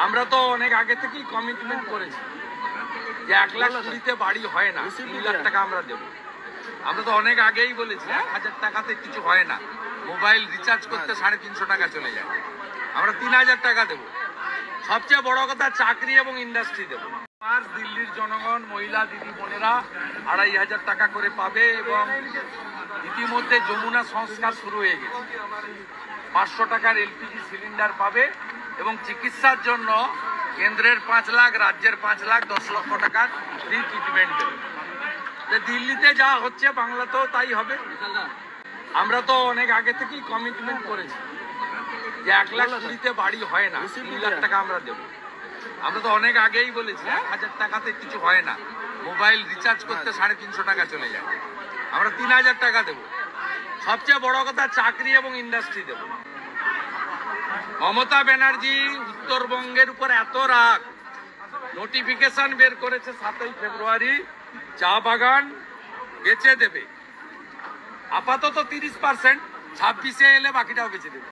আমরা তো অনেক আগে থেকেই কমিটমেন্ট করেছি যে 1,20,000-তে বাড়ি হয় না, 3 লাখ টাকা আমরা দেবো। আমরা তো অনেক আগেই বলেছি 1,000 টাকাতে কিছু হয় না, মোবাইল রিচার্জ করতে 350 টাকা চলে যায়। আমরা 3,000 টাকা দেবো। সবচেয়ে বড় কথা চাকরি এবং ইন্ডাস্ট্রি দেবো। আর দিল্লির জনগণ, মহিলা দিদি বোনেরা 2,500 টাকা করে পাবে এবং ইতিমধ্যে যমুনা সংস্কার শুরু হয়ে গেছে। 500 টাকার এলপিজি সিলিন্ডার পাবে এবং চিকিৎসার জন্য কেন্দ্রের 5 লাখ, রাজ্যের 5 লাখ, 10 লক্ষ টাকার ফ্রি ট্রিটমেন্ট দেবে। দিল্লিতে যা হচ্ছে বাংলাতেও তাই হবে। আমরা তো অনেক আগে থেকেই কমিটমেন্ট করেছি যে 1,20,000-তে বাড়ি হয় না, 3 লাখ টাকা আমরা দেবো। আমরা তো অনেক আগেই বলেছি 1,000 টাকাতে কিছু হয় না, মোবাইল রিচার্জ করতে 350 টাকা চলে যায়। আমরা 3,000 টাকা দেবো। সবচেয়ে বড় কথা চাকরি এবং ইন্ডাস্ট্রি দেবো। মমতা ব্যানার্জি উত্তরবঙ্গের উপর এত রাগ, নোটিফিকেশন বের করেছে 7ই ফেব্রুয়ারি চা বাগান বেচে দেবে। আপাতত 30%, 26-এ এলে বাকিটাও বেচে দেবে।